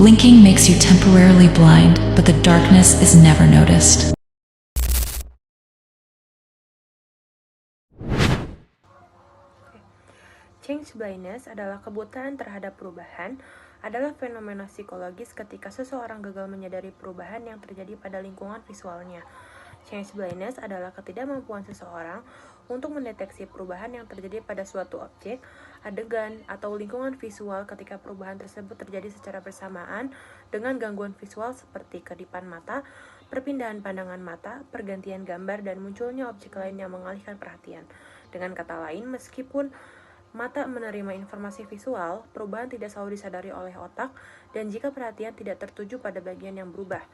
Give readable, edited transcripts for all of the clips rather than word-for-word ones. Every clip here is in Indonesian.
Blinking makes you temporarily blind, but the darkness is never noticed. Change blindness adalah kebutaan terhadap perubahan, adalah fenomena psikologis ketika seseorang gagal menyadari perubahan yang terjadi pada lingkungan visualnya. Change blindness adalah ketidakmampuan seseorang untuk mendeteksi perubahan yang terjadi pada suatu objek, adegan, atau lingkungan visual ketika perubahan tersebut terjadi secara bersamaan dengan gangguan visual seperti kedipan mata, perpindahan pandangan mata, pergantian gambar, dan munculnya objek lain yang mengalihkan perhatian. Dengan kata lain, meskipun mata menerima informasi visual, perubahan tidak selalu disadari oleh otak, dan jika perhatian tidak tertuju pada bagian yang berubah.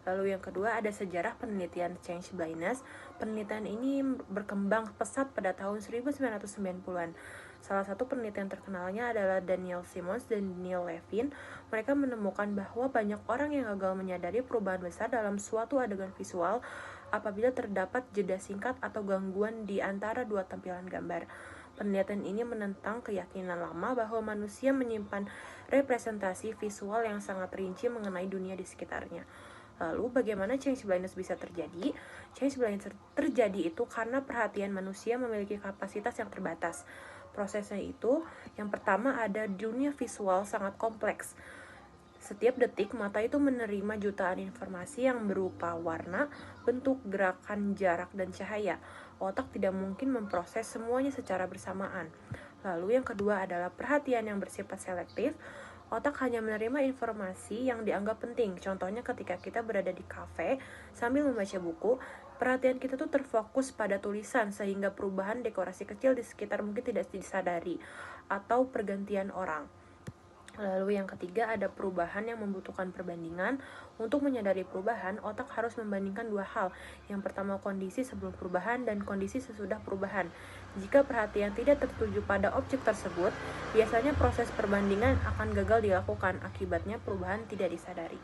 Lalu yang kedua, ada sejarah penelitian change blindness. Penelitian ini berkembang pesat pada tahun 1990-an. Salah satu penelitian terkenalnya adalah Daniel Simmons dan Neil Levin. Mereka menemukan bahwa banyak orang yang gagal menyadari perubahan besar dalam suatu adegan visual apabila terdapat jeda singkat atau gangguan di antara dua tampilan gambar. Penelitian ini menentang keyakinan lama bahwa manusia menyimpan representasi visual yang sangat rinci mengenai dunia di sekitarnya. Lalu, bagaimana change blindness bisa terjadi? Change blindness terjadi itu karena perhatian manusia memiliki kapasitas yang terbatas. Prosesnya itu, yang pertama ada dunia visual sangat kompleks. Setiap detik, mata itu menerima jutaan informasi yang berupa warna, bentuk, gerakan, jarak, dan cahaya. Otak tidak mungkin memproses semuanya secara bersamaan. Lalu yang kedua adalah perhatian yang bersifat selektif. Otak hanya menerima informasi yang dianggap penting. Contohnya ketika kita berada di kafe sambil membaca buku, perhatian kita tuh terfokus pada tulisan sehingga perubahan dekorasi kecil di sekitar mungkin tidak disadari atau pergantian orang. Lalu yang ketiga ada perubahan yang membutuhkan perbandingan. Untuk menyadari perubahan, otak harus membandingkan dua hal. Yang pertama kondisi sebelum perubahan dan kondisi sesudah perubahan. Jika perhatian tidak tertuju pada objek tersebut, biasanya proses perbandingan akan gagal dilakukan. Akibatnya perubahan tidak disadari.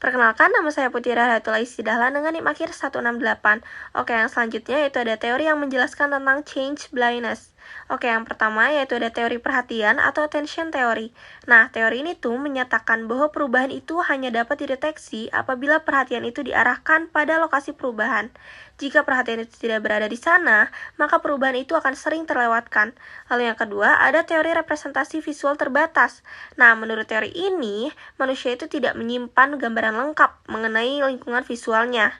Perkenalkan, nama saya Putri Rahatullahi Dahlan dengan NIM akhir 168. Oke, yang selanjutnya yaitu ada teori yang menjelaskan tentang change blindness. Oke, yang pertama yaitu ada teori perhatian atau attention theory. Nah, teori ini tuh menyatakan bahwa perubahan itu hanya dapat dideteksi apabila perhatian itu diarahkan pada lokasi perubahan. Jika perhatian itu tidak berada di sana, maka perubahan itu akan sering terlewatkan. Lalu yang kedua, ada teori representasi visual terbatas. Nah, menurut teori ini, manusia itu tidak menyimpan gambaran lengkap mengenai lingkungan visualnya.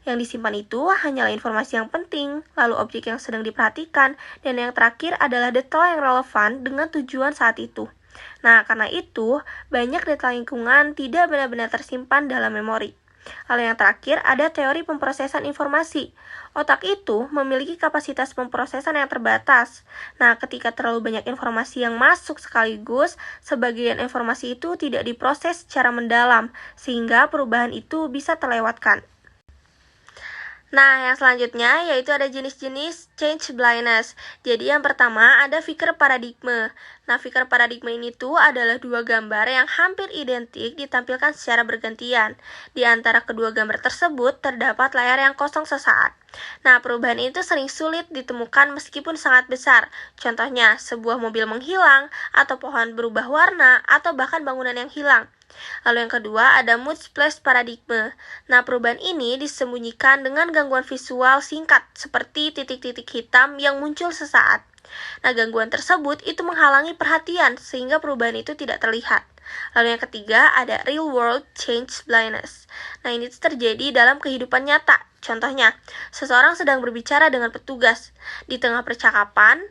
Yang disimpan itu hanyalah informasi yang penting, lalu objek yang sedang diperhatikan, dan yang terakhir adalah detail yang relevan dengan tujuan saat itu. Nah, karena itu, banyak detail lingkungan tidak benar-benar tersimpan dalam memori. Lalu yang terakhir ada teori pemrosesan informasi. Otak itu memiliki kapasitas pemrosesan yang terbatas. Nah, ketika terlalu banyak informasi yang masuk sekaligus, sebagian informasi itu tidak diproses secara mendalam, sehingga perubahan itu bisa terlewatkan. Nah, yang selanjutnya yaitu ada jenis-jenis change blindness. Jadi yang pertama ada flicker paradigma. Nah, flicker paradigma ini tuh adalah dua gambar yang hampir identik ditampilkan secara bergantian. Di antara kedua gambar tersebut terdapat layar yang kosong sesaat. Nah, perubahan itu sering sulit ditemukan meskipun sangat besar. Contohnya, sebuah mobil menghilang, atau pohon berubah warna, atau bahkan bangunan yang hilang. Lalu yang kedua ada mood splash paradigma. Nah, perubahan ini disembunyikan dengan gangguan visual singkat seperti titik-titik hitam yang muncul sesaat. Nah, gangguan tersebut itu menghalangi perhatian sehingga perubahan itu tidak terlihat. Lalu yang ketiga ada real world change blindness. Nah, ini terjadi dalam kehidupan nyata. Contohnya, seseorang sedang berbicara dengan petugas. Di tengah percakapan,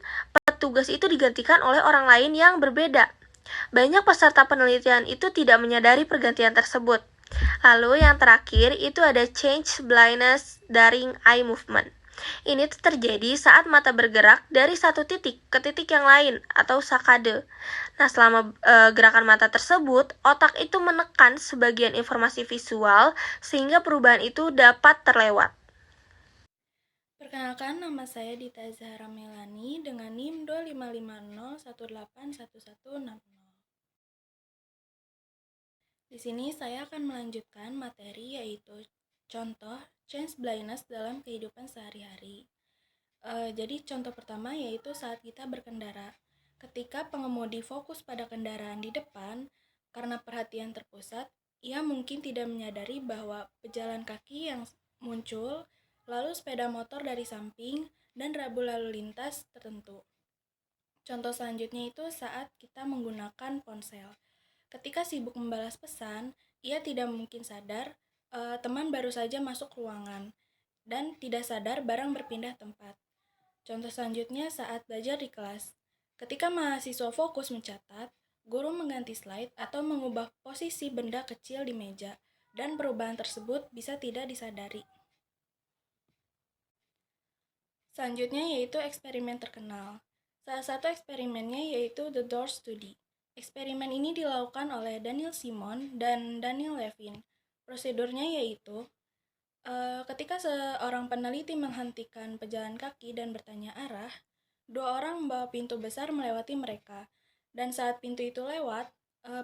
petugas itu digantikan oleh orang lain yang berbeda. Banyak peserta penelitian itu tidak menyadari pergantian tersebut. Lalu yang terakhir itu ada change blindness during eye movement. Ini terjadi saat mata bergerak dari satu titik ke titik yang lain atau sakade. Nah, selama gerakan mata tersebut, otak itu menekan sebagian informasi visual sehingga perubahan itu dapat terlewat. Perkenalkan, nama saya Dita Zahra Melani dengan NIM 2550181160. Di sini saya akan melanjutkan materi yaitu contoh change blindness dalam kehidupan sehari-hari. Jadi contoh pertama yaitu saat kita berkendara. Ketika pengemudi fokus pada kendaraan di depan, Karena perhatian terpusat, ia mungkin tidak menyadari bahwa pejalan kaki yang muncul, lalu sepeda motor dari samping, dan rambu lalu lintas tertentu. Contoh selanjutnya itu saat kita menggunakan ponsel. Ketika sibuk membalas pesan, ia tidak mungkin sadar teman baru saja masuk ruangan dan tidak sadar barang berpindah tempat. Contoh selanjutnya saat belajar di kelas. Ketika mahasiswa fokus mencatat, guru mengganti slide atau mengubah posisi benda kecil di meja, dan perubahan tersebut bisa tidak disadari. Selanjutnya yaitu eksperimen terkenal. Salah satu eksperimennya yaitu The Door Study. Eksperimen ini dilakukan oleh Daniel Simon dan Daniel Levin. Prosedurnya yaitu ketika seorang peneliti menghentikan pejalan kaki dan bertanya arah, dua orang membawa pintu besar melewati mereka. Dan saat pintu itu lewat,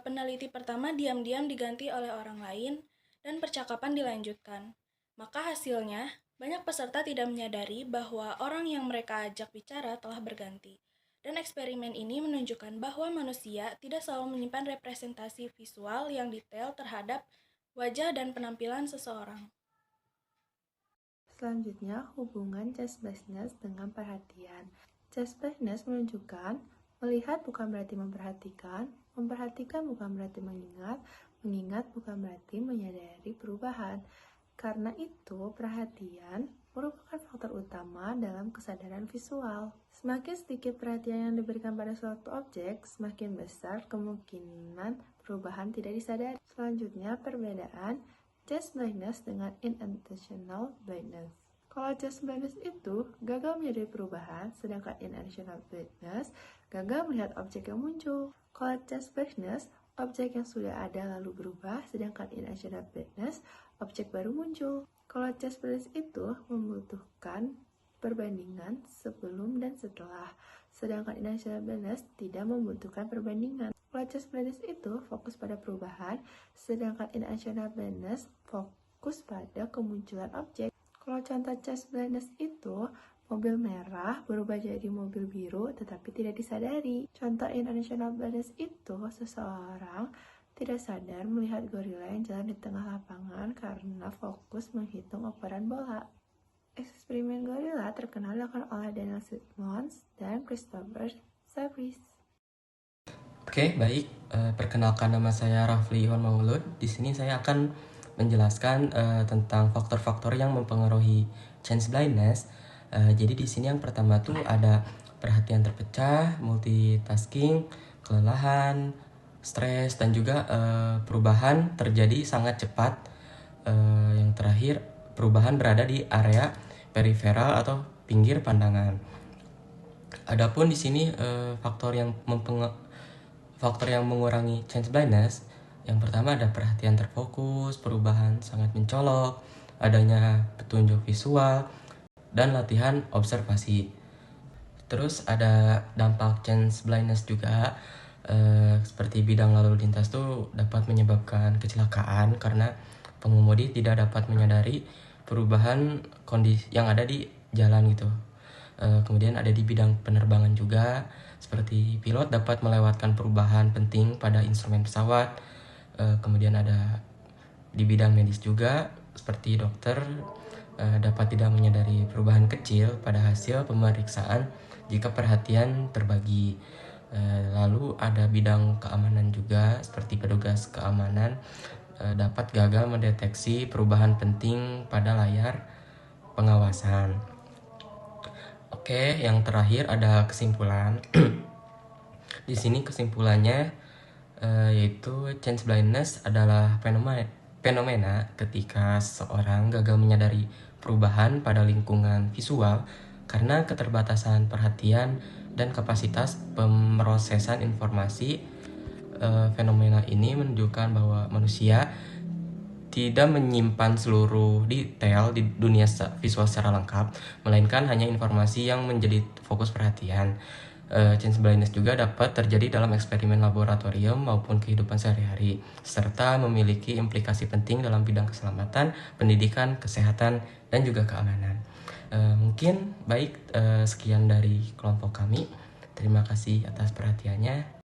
peneliti pertama diam-diam diganti oleh orang lain dan percakapan dilanjutkan. Maka hasilnya, banyak peserta tidak menyadari bahwa orang yang mereka ajak bicara telah berganti. Dan eksperimen ini menunjukkan bahwa manusia tidak selalu menyimpan representasi visual yang detail terhadap wajah dan penampilan seseorang. Selanjutnya, hubungan chest-blindness dengan perhatian. Chest-blindness menunjukkan melihat bukan berarti memperhatikan bukan berarti mengingat bukan berarti menyadari perubahan. Karena itu, perhatian merupakan faktor utama dalam kesadaran visual. Semakin sedikit perhatian yang diberikan pada suatu objek, semakin besar kemungkinan perubahan tidak disadari. Selanjutnya, perbedaan chest blindness dengan inattentional blindness. Kalau chest blindness itu gagal menyadari perubahan, sedangkan inattentional blindness gagal melihat objek yang muncul. Kalau chest blindness, objek yang sudah ada lalu berubah, sedangkan inattentional blindness, objek baru muncul. Kalau chest blindness itu membutuhkan perbandingan sebelum dan setelah, sedangkan inattentional blindness tidak membutuhkan perbandingan. Kalau chest blindness itu fokus pada perubahan, sedangkan inattentional blindness fokus pada kemunculan objek. Kalau contoh chest blindness itu, mobil merah berubah jadi mobil biru tetapi tidak disadari. Contoh inattentional blindness itu, seseorang tidak sadar melihat gorila yang jalan di tengah lapangan karena fokus menghitung ukuran bola. Eksperimen gorila terkenal dilakukan oleh Daniel Simons dan Christopher Savris. Oke, baik. Perkenalkan, nama saya Rafli Iwan Maulud. Di sini saya akan menjelaskan tentang faktor-faktor yang mempengaruhi chest blindness. Jadi di sini yang pertama tuh ada perhatian terpecah, multitasking, kelelahan, stres, dan juga perubahan terjadi sangat cepat. Yang terakhir, perubahan berada di area periferal atau pinggir pandangan. Adapun di sini faktor yang mengurangi chest blindness, yang pertama ada perhatian terfokus, perubahan sangat mencolok, adanya petunjuk visual, dan latihan observasi. Terus ada dampak chest blindness juga, seperti bidang lalu lintas tuh dapat menyebabkan kecelakaan karena pengemudi tidak dapat menyadari perubahan kondisi yang ada di jalan gitu. Kemudian ada di bidang penerbangan juga, seperti pilot dapat melewatkan perubahan penting pada instrumen pesawat. Kemudian ada di bidang medis juga, seperti dokter dapat tidak menyadari perubahan kecil pada hasil pemeriksaan jika perhatian terbagi. Lalu ada bidang keamanan juga, seperti petugas keamanan dapat gagal mendeteksi perubahan penting pada layar pengawasan. Oke, yang terakhir ada kesimpulan. Di sini kesimpulannya yaitu chest blindness adalah fenomena ketika seseorang gagal menyadari perubahan pada lingkungan visual karena keterbatasan perhatian dan kapasitas pemrosesan informasi. Fenomena ini menunjukkan bahwa manusia tidak menyimpan seluruh detail di dunia visual secara lengkap, melainkan hanya informasi yang menjadi fokus perhatian. Chest blindness juga dapat terjadi dalam eksperimen laboratorium maupun kehidupan sehari-hari, serta memiliki implikasi penting dalam bidang keselamatan, pendidikan, kesehatan, dan juga keamanan. Mungkin baik, sekian dari kelompok kami. Terima kasih atas perhatiannya.